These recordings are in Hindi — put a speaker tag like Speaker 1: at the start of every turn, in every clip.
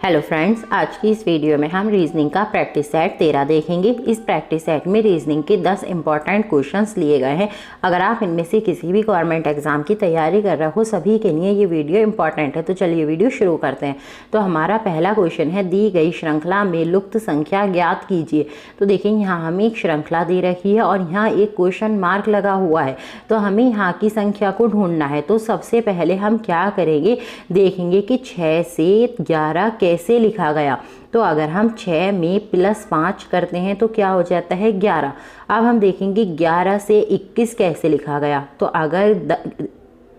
Speaker 1: हेलो फ्रेंड्स, आज की इस वीडियो में हम रीजनिंग का प्रैक्टिस सेट 13 देखेंगे। इस प्रैक्टिस सेट में रीजनिंग के 10 इंपॉर्टेंट क्वेश्चंस लिए गए हैं। अगर आप इनमें से किसी भी गवर्नमेंट एग्जाम की तैयारी कर रहे हो, सभी के लिए ये वीडियो इंपॉर्टेंट है। तो चलिए वीडियो शुरू करते हैं। तो हमारा पहला क्वेश्चन है, दी गई श्रृंखला में लुप्त संख्या ज्ञात कीजिए। तो देखिए यहाँ हमें एक श्रृंखला दे रखी है और यहाँ एक क्वेश्चन मार्क लगा हुआ है, तो हमें यहाँ की संख्या को ढूंढना है। तो सबसे पहले हम क्या करेंगे, देखेंगे कि 6 से 11 कैसे लिखा गया। तो अगर हम 6 में +5 करते हैं तो क्या हो जाता है 11। अब हम देखेंगे 11 से 21 कैसे लिखा गया। तो अगर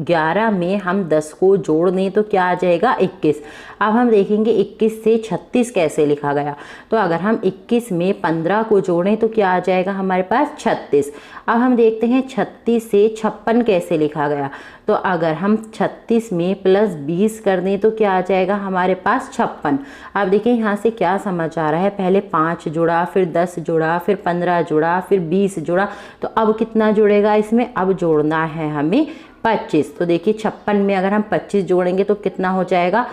Speaker 1: 11 में हम 10 को जोड़ दें तो क्या आ जाएगा 21। अब हम देखेंगे 21 से 36 कैसे लिखा गया। तो अगर हम 21 में 15 को जोड़ें तो क्या आ जाएगा हमारे पास 36। अब हम देखते हैं 36 से 56 कैसे लिखा गया। तो अगर हम 36 में +20 कर दें तो क्या आ जाएगा हमारे पास 56। अब देखिए यहाँ से क्या समझ आ रहा है, पहले 5 जुड़ा, फिर 10 जुड़ा, फिर 15 जुड़ा, फिर 20 जुड़ा। तो अब कितना जुड़ेगा इसमें, अब जोड़ना है हमें 25। तो देखिए 56 में अगर हम 25 जोड़ेंगे तो कितना हो जाएगा,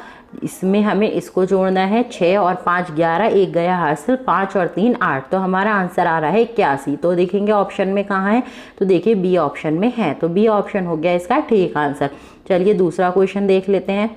Speaker 1: इसमें हमें इसको जोड़ना है 6 और 5 11, एक गया हासिल, 5 और 3 8। तो हमारा आंसर आ रहा है 81। तो देखेंगे ऑप्शन में कहाँ है, तो देखिए बी ऑप्शन में है। तो बी ऑप्शन हो गया इसका ठीक आंसर। चलिए दूसरा क्वेश्चन देख लेते हैं।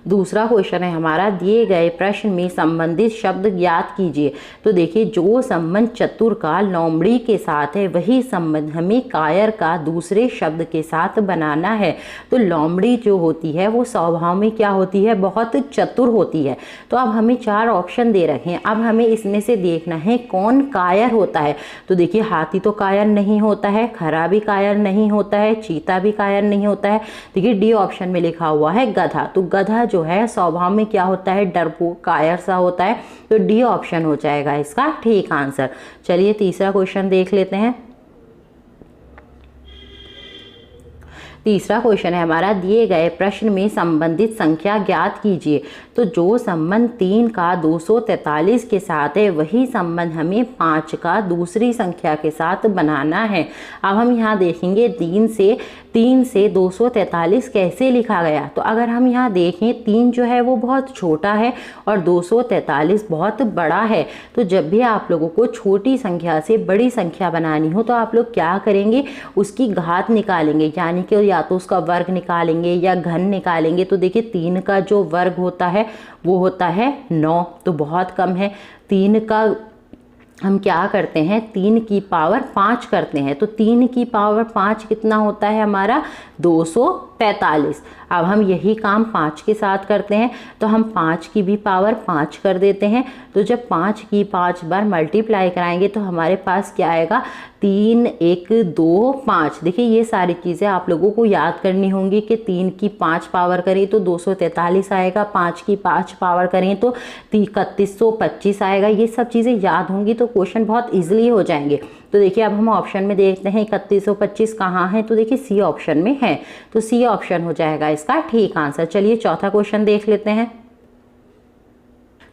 Speaker 1: दूसरा क्वेश्चन है हमारा, दिए गए प्रश्न में संबंधित शब्द ज्ञात कीजिए। तो देखिए जो संबंध चतुर का लोमड़ी के साथ है वही संबंध हमें कायर का दूसरे शब्द के साथ बनाना है। तो लोमड़ी जो होती है वो स्वभाव में क्या होती है, बहुत चतुर होती है। तो अब हमें 4 ऑप्शन दे रखे हैं। अब हमें इसमें से देखना है कौन कायर होता है। तो देखिए हाथी तो कायर नहीं होता है, खरा भी कायर नहीं होता है, चीता भी कायर नहीं होता है। देखिए डी ऑप्शन में लिखा हुआ है गधा। तो गधा जो है स्वभाव में क्या होता है, डरपोक कायर सा होता है। तो डी ऑप्शन हो जाएगा इसका ठीक आंसर। चलिए तीसरा क्वेश्चन देख लेते हैं। तीसरा क्वेश्चन है हमारा, दिए गए प्रश्न में संबंधित संख्या ज्ञात कीजिए। तो जो संबंध 3 का 243 के साथ है वही संबंध हमें 5 का दूसरी संख्या के साथ बनाना है। अब हम यहाँ देखेंगे 3 से 243 कैसे लिखा गया। तो अगर हम यहाँ देखें 3 जो है वो बहुत छोटा है और 243 बहुत बड़ा है। तो जब भी आप लोगों को छोटी संख्या से बड़ी संख्या बनानी हो तो आप लोग क्या करेंगे, उसकी घात निकालेंगे, यानी कि या तो उसका वर्ग निकालेंगे या घन निकालेंगे। तो देखिए 3 का जो वर्ग होता है वो होता है 9, तो बहुत कम है। 3 का हम क्या करते हैं, 3 की पावर 5 करते हैं। तो 3 की पावर 5 कितना होता है हमारा 245। अब हम यही काम 5 के साथ करते हैं। तो हम 5 की भी पावर 5 कर देते हैं। तो जब 5 की 5 बार मल्टीप्लाई कराएंगे तो हमारे पास क्या आएगा, 3 1 2 5। देखिए ये सारी चीज़ें आप लोगों को याद करनी होंगी कि 3 की 5 पावर करें तो 243 आएगा, 5 की 5 पावर करें तो 3125 आएगा। ये सब चीज़ें याद होंगी तो क्वेश्चन बहुत ईजिली हो जाएंगे। तो देखिए अब हम ऑप्शन में देखते हैं 3125 कहाँ है। तो देखिए सी ऑप्शन में है। तो सी ऑप्शन हो जाएगा इसका ठीक आंसर। चलिए चौथा क्वेश्चन देख लेते हैं।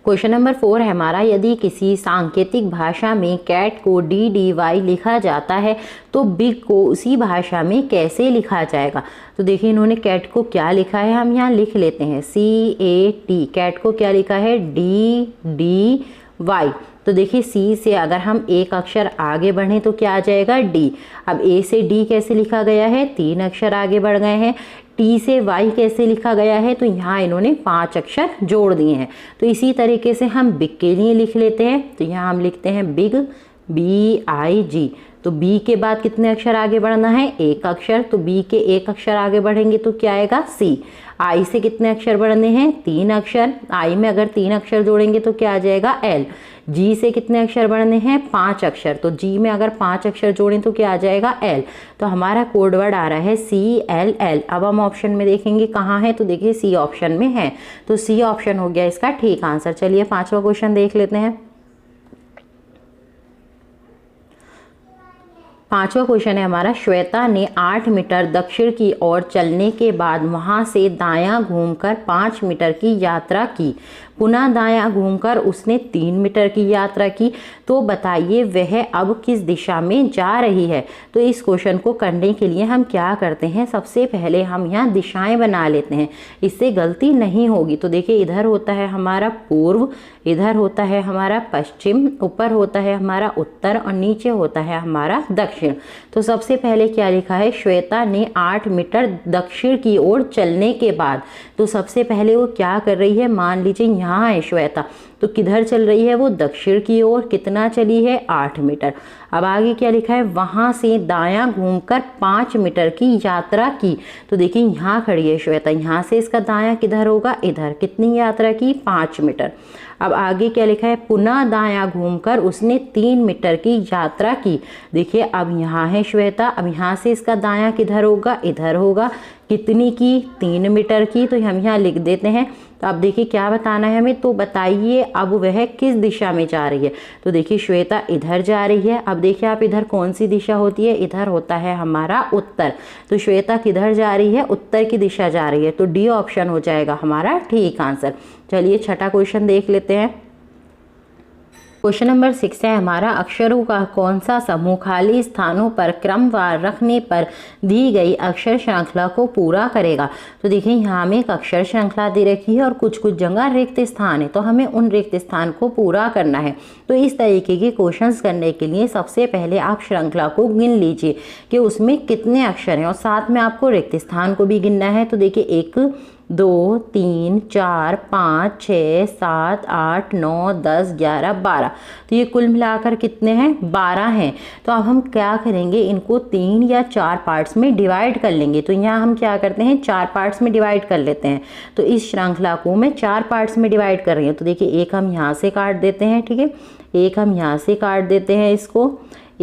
Speaker 1: क्वेश्चन नंबर 4 है हमारा, यदि किसी सांकेतिक भाषा में कैट को DDY लिखा जाता है तो बिग को उसी भाषा में कैसे लिखा जाएगा। तो देखिए इन्होंने कैट को क्या लिखा है, हम यहाँ लिख लेते हैं CAT। कैट को क्या लिखा है DDY। तो देखिए सी से अगर हम एक अक्षर आगे बढ़ें तो क्या आ जाएगा डी। अब ए से डी कैसे लिखा गया है, 3 अक्षर आगे बढ़ गए हैं। टी से वाई कैसे लिखा गया है, तो यहाँ इन्होंने 5 अक्षर जोड़ दिए हैं। तो इसी तरीके से हम बिग के लिए लिख लेते हैं। तो यहाँ हम लिखते हैं बिग BIG। तो बी के बाद कितने अक्षर आगे बढ़ना है, एक अक्षर। तो बी के एक अक्षर आगे बढ़ेंगे तो क्या आएगा सी। आई से कितने अक्षर बढ़ने हैं, 3 अक्षर। आई में अगर 3 अक्षर जोड़ेंगे तो क्या आ जाएगा एल। जी से कितने अक्षर बढ़ने हैं, 5 अक्षर। तो जी में अगर 5 अक्षर जोड़ें तो क्या आ जाएगा एल। तो हमारा कोड वर्ड आ रहा है CLL। अब हम ऑप्शन में देखेंगे कहाँ है। तो देखिए सी ऑप्शन में है। तो सी ऑप्शन हो गया इसका ठीक आंसर। चलिए 5वां क्वेश्चन देख लेते हैं। 5वां क्वेश्चन है हमारा, श्वेता ने 8 मीटर दक्षिण की ओर चलने के बाद वहां से दायां घूमकर 5 मीटर की यात्रा की। पुनः दायां घूमकर उसने 3 मीटर की यात्रा की। तो बताइए वह अब किस दिशा में जा रही है। तो इस क्वेश्चन को करने के लिए हम क्या करते हैं, सबसे पहले हम यहाँ दिशाएं बना लेते हैं, इससे गलती नहीं होगी। तो देखिए इधर होता है हमारा पूर्व, इधर होता है हमारा पश्चिम, ऊपर होता है हमारा उत्तर और नीचे होता है हमारा दक्षिण। तो सबसे पहले क्या लिखा है, श्वेता ने 8 मीटर दक्षिण की ओर चलने के बाद। तो सबसे पहले वो क्या कर रही है, मान लीजिए यहाँ है श्वेता, तो किधर चल रही है, वो दक्षिण की ओर। कितना चली है, 8 मीटर। अब आगे क्या लिखा है, वहां से दायां घूमकर 5 मीटर की यात्रा की। तो देखिए यहाँ खड़ी है श्वेता, यहाँ से इसका दायां किधर होगा, इधर। कितनी यात्रा की, 5 मीटर। अब आगे क्या लिखा है, पुनः दायां घूमकर उसने 3 मीटर की यात्रा की। देखिए अब यहाँ है श्वेता, अब यहाँ से इसका दायां किधर होगा, इधर होगा। कितनी की, 3 मीटर की। तो हम यहाँ लिख देते हैं। तो अब देखिए क्या बताना है हमें, तो बताइए अब वह किस दिशा में जा रही है। तो देखिए श्वेता इधर जा रही है। अब देखिए आप इधर कौन सी दिशा होती है, इधर होता है हमारा उत्तर। तो श्वेता किधर जा रही है, उत्तर की दिशा जा रही है। तो डी ऑप्शन हो जाएगा हमारा ठीक आंसर। चलिए छठा क्वेश्चन देख लेते हैं। क्वेश्चन नंबर 6 है हमारा, अक्षरों का कौन सा समूह खाली स्थानों पर क्रमवार रखने पर दी गई अक्षर श्रृंखला को पूरा करेगा। तो देखिए यहाँ हमें एक अक्षर श्रृंखला दे रखी है और कुछ कुछ जगह रिक्त स्थान है, तो हमें उन रिक्त स्थान को पूरा करना है। तो इस तरीके के क्वेश्चंस करने के लिए सबसे पहले आप श्रृंखला को गिन लीजिए कि उसमें कितने अक्षर हैं और साथ में आपको रिक्त स्थान को भी गिनना है। तो देखिए 1 2 3 4 5 6 7 8 9 10 11 12। तो ये कुल मिलाकर कितने हैं, 12 हैं। तो अब हम क्या करेंगे, इनको 3 या 4 पार्ट्स में डिवाइड कर लेंगे। तो यहाँ हम क्या करते हैं, 4 पार्ट्स में डिवाइड कर लेते हैं। तो इस श्रृंखला को मैं 4 पार्ट्स में डिवाइड कर रही हूँ। तो देखिए एक हम यहाँ से काट देते हैं, ठीक है, एक हम यहाँ से काट देते हैं, इसको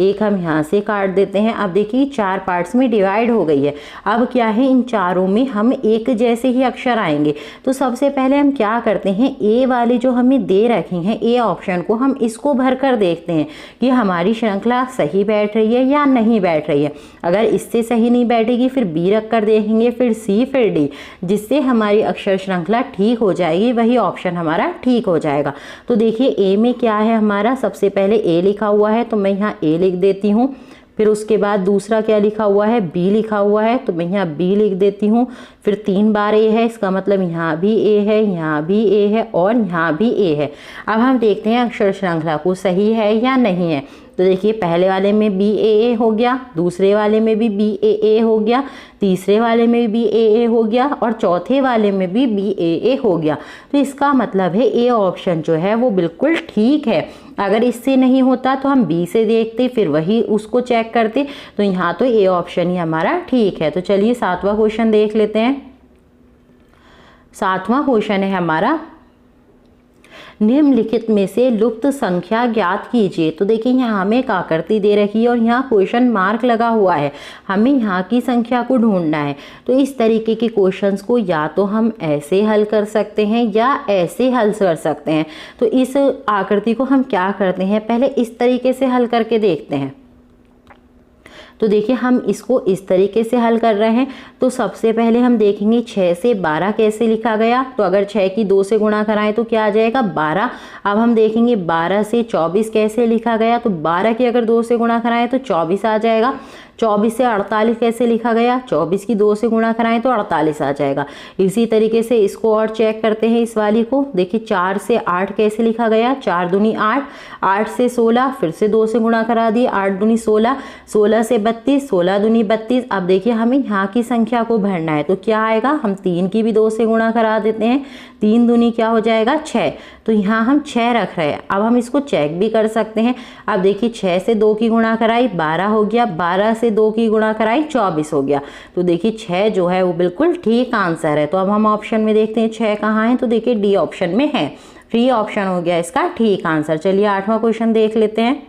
Speaker 1: एक हम यहाँ से काट देते हैं। अब देखिए 4 पार्ट्स में डिवाइड हो गई है। अब क्या है, इन चारों में हम एक जैसे ही अक्षर आएंगे। तो सबसे पहले हम क्या करते हैं, ए वाली जो हमें दे रखी हैं, ए ऑप्शन को हम इसको भर कर देखते हैं कि हमारी श्रृंखला सही बैठ रही है या नहीं बैठ रही है। अगर इससे सही नहीं बैठेगी फिर बी रख कर देखेंगे, फिर सी, फिर डी, जिससे हमारी अक्षर श्रृंखला ठीक हो जाएगी, वही ऑप्शन हमारा ठीक हो जाएगा। तो देखिए ए में क्या है हमारा, सबसे पहले ए लिखा हुआ है तो मैं यहाँ ए लिख देती हूँ। फिर उसके बाद दूसरा क्या लिखा हुआ है, बी लिखा हुआ है तो मैं यहाँ बी लिख देती हूँ। फिर 3 बार ए है, इसका मतलब यहाँ भी ए है, यहाँ भी ए है और यहाँ भी ए है। अब हम देखते हैं अक्षर श्रृंखला को सही है या नहीं है। तो देखिए पहले वाले में बी ए ए हो गया, दूसरे वाले में भी बी ए ए हो गया, तीसरे वाले में भी ए ए हो गया और चौथे वाले में भी बी ए ए हो गया। तो इसका मतलब है ए ऑप्शन जो है वो बिल्कुल ठीक है। अगर इससे नहीं होता तो हम बी से देखते, फिर वही उसको चेक करते। तो यहाँ तो ए ऑप्शन ही हमारा ठीक है। तो चलिए 7वां क्वेश्चन देख लेते हैं। 7वां क्वेश्चन है हमारा, निम्नलिखित में से लुप्त संख्या ज्ञात कीजिए। तो देखिए यहाँ हमें एक आकृति दे रखी है और यहाँ क्वेश्चन मार्क लगा हुआ है, हमें यहाँ की संख्या को ढूंढना है। तो इस तरीके के क्वेश्चंस को या तो हम ऐसे हल कर सकते हैं या ऐसे हल कर सकते हैं। तो इस आकृति को हम क्या करते हैं, पहले इस तरीके से हल करके देखते हैं। तो देखिए हम इसको इस तरीके से हल कर रहे हैं। तो सबसे पहले हम देखेंगे 6 से 12 कैसे लिखा गया। तो अगर 6 की 2 से गुणा कराएं तो क्या आ जाएगा, 12। अब हम देखेंगे 12 से 24 कैसे लिखा गया। तो 12 की अगर 2 से गुणा कराएं तो 24 आ जाएगा। 24 से 48 कैसे लिखा गया, 24 की 2 से गुणा कराएं तो 48 आ जाएगा। इसी तरीके से इसको और चेक करते हैं इस वाली को। देखिए 4 से 8 कैसे लिखा गया, 4 दूनी 8, 8 से 16 फिर से 2 से गुणा करा दिए, 8 दूनी 16, 16 से 32, 16 दूनी 32। अब देखिए हमें यहाँ की संख्या को भरना है तो क्या आएगा, हम 3 की भी 2 से गुणा करा देते हैं। 3 दूनी क्या हो जाएगा, 6। तो यहाँ हम 6 रख रहे हैं। अब हम इसको चेक भी कर सकते हैं। अब देखिए 6 से 2 की गुणा कराई 12 हो गया, 12 से 2 की गुणा कराई 24 हो गया। तो देखिए 6 जो है वो बिल्कुल ठीक आंसर है। तो अब हम ऑप्शन में देखते हैं 6 कहाँ है। तो देखिए डी ऑप्शन में है, डी ऑप्शन हो गया इसका ठीक आंसर। चलिए 8वां क्वेश्चन देख लेते हैं।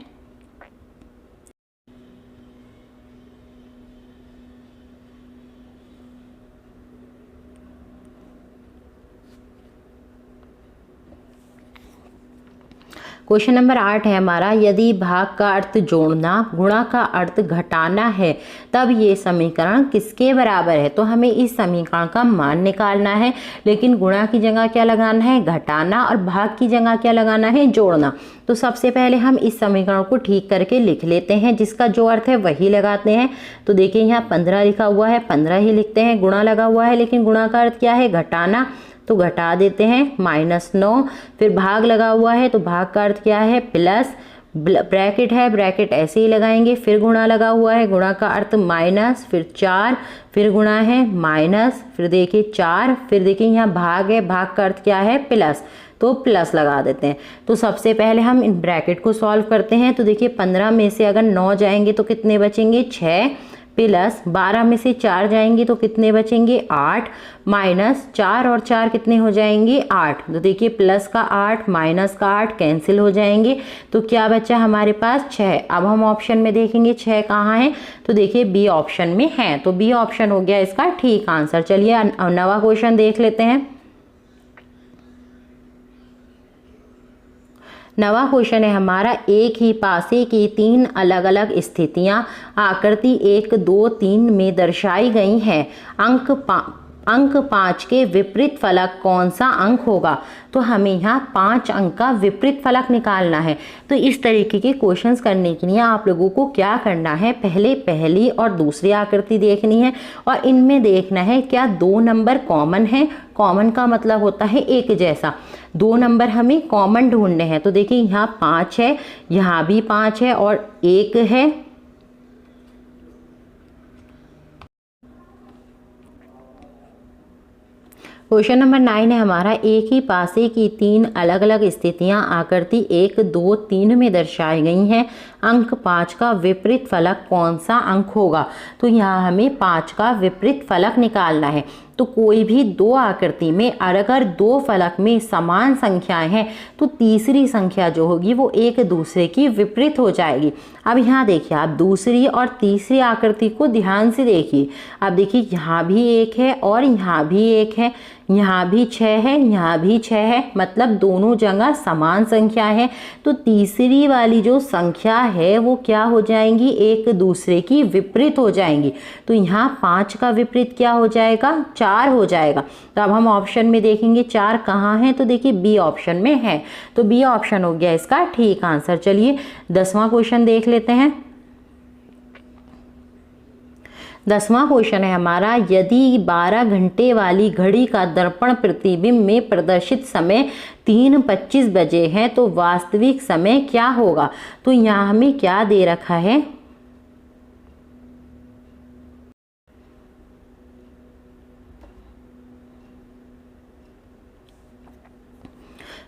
Speaker 1: क्वेश्चन नंबर 8 है हमारा, यदि भाग का अर्थ जोड़ना, गुणा का अर्थ घटाना है, तब ये समीकरण किसके बराबर है। तो हमें इस समीकरण का मान निकालना है, लेकिन गुणा की जगह क्या लगाना है, घटाना, और भाग की जगह क्या लगाना है, जोड़ना। तो सबसे पहले हम इस समीकरण को ठीक करके लिख लेते हैं, जिसका जो अर्थ है वही लगाते हैं। तो देखिए यहाँ 15 लिखा हुआ है, 15 ही लिखते हैं। गुणा लगा हुआ है, लेकिन गुणा का अर्थ क्या है, घटाना, तो घटा देते हैं -9। फिर भाग लगा हुआ है, तो भाग का अर्थ क्या है, प्लस, ब्रैकेट है, ब्रैकेट ऐसे ही लगाएंगे। फिर गुणा लगा हुआ है, गुणा का अर्थ माइनस, फिर 4, फिर गुणा है माइनस, फिर देखिए 4, फिर देखिए यहाँ भाग है, भाग का अर्थ क्या है, प्लस, तो प्लस लगा देते हैं। तो सबसे पहले हम इन ब्रैकेट को सॉल्व करते हैं। तो देखिए 15 में से अगर 9 जाएंगे तो कितने बचेंगे, 6, प्लस 12 में से 4 जाएंगे तो कितने बचेंगे, 8, माइनस 4 और 4 कितने हो जाएंगे, 8। तो देखिए प्लस का 8 माइनस का 8 कैंसिल हो जाएंगे, तो क्या बचा हमारे पास, 6। अब हम ऑप्शन में देखेंगे 6 कहाँ है, तो देखिए बी ऑप्शन में है। तो बी ऑप्शन हो गया इसका ठीक आंसर। चलिए नवा क्वेश्चन देख लेते हैं। नवा क्वेश्चन है हमारा, एक ही पासे की 3 अलग अलग स्थितियां आकृति 1, 2, 3 में दर्शाई गई हैं। अंक 5 के विपरीत फलक कौन सा अंक होगा। तो हमें यहाँ 5 अंक का विपरीत फलक निकालना है। तो इस तरीके के क्वेश्चंस करने के लिए आप लोगों को क्या करना है, पहले पहली और दूसरी आकृति देखनी है, और इनमें देखना है क्या 2 नंबर कॉमन है। कॉमन का मतलब होता है एक जैसा। 2 नंबर हमें कॉमन ढूंढने हैं। तो देखिए यहाँ 5 है, यहाँ भी 5 है और 1 है। क्वेश्चन नंबर 9 है हमारा, एक ही पासे की 3 अलग अलग स्थितियां आकृति 1, 2, 3 में दर्शाई गई हैं। अंक 5 का विपरीत फलक कौन सा अंक होगा। तो यहाँ हमें 5 का विपरीत फलक निकालना है। तो कोई भी 2 आकृति में अगर 2 फलक में समान संख्याएं हैं, तो तीसरी संख्या जो होगी वो एक दूसरे की विपरीत हो जाएगी। अब यहाँ देखिए, आप दूसरी और तीसरी आकृति को ध्यान से देखिए। अब देखिए यहाँ भी 1 है और यहाँ भी 1 है, यहाँ भी 6 है, यहाँ भी 6 है, मतलब दोनों जगह समान संख्या है। तो तीसरी वाली जो संख्या है वो क्या हो जाएंगी, एक दूसरे की विपरीत हो जाएंगी। तो यहाँ 5 का विपरीत क्या हो जाएगा, 4 हो जाएगा। तो अब हम ऑप्शन में देखेंगे 4 कहाँ है, तो देखिए बी ऑप्शन में है। तो बी ऑप्शन हो गया इसका ठीक आंसर। चलिए 10वां क्वेश्चन देख लेते हैं। 10वां क्वेश्चन है हमारा, यदि 12 घंटे वाली घड़ी का दर्पण प्रतिबिंब में प्रदर्शित समय 3:25 बजे है, तो वास्तविक समय क्या होगा। तो यहाँ हमें क्या दे रखा है,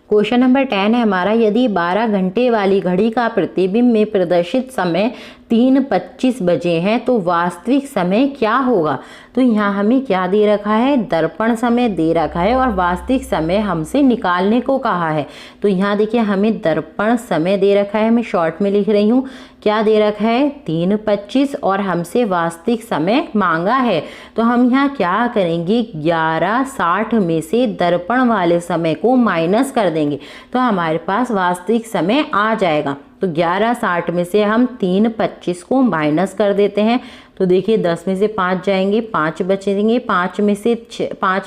Speaker 1: क्वेश्चन नंबर 10 है हमारा, यदि 12 घंटे वाली घड़ी का प्रतिबिंब में प्रदर्शित समय 3:25 बजे हैं, तो वास्तविक समय क्या होगा। तो यहाँ हमें क्या दे रखा है, दर्पण समय दे रखा है और वास्तविक समय हमसे निकालने को कहा है। तो यहाँ देखिए हमें दर्पण समय दे रखा है, मैं शॉर्ट में लिख रही हूँ, क्या दे रखा है 3:25 और हमसे वास्तविक समय मांगा है। तो हम यहाँ क्या करेंगे, 11:60 में से दर्पण वाले समय को माइनस कर देंगे, तो हमारे पास वास्तविक समय आ जाएगा। तो 11:60 में से हम 3:25 को माइनस कर देते हैं। तो देखिए 10 में से 5 जाएंगे, 5 बचेंगे, 5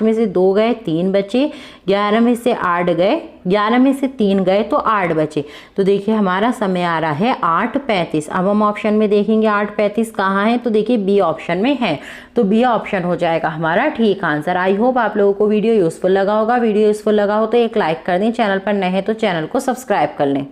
Speaker 1: में से 2 गए, 3 बचे, 11 में से 8 गए, 11 में से 3 गए तो 8 बचे। तो देखिए हमारा समय आ रहा है 8:35। अब हम ऑप्शन में देखेंगे 8:35 कहाँ है, तो देखिए बी ऑप्शन में है। तो बी ऑप्शन हो जाएगा हमारा ठीक आंसर। आई होप आप लोगों को वीडियो यूजफुल लगा होगा। वीडियो यूजफुल लगा हो तो एक लाइक कर दें, चैनल पर नए हैं तो चैनल को सब्सक्राइब कर लें।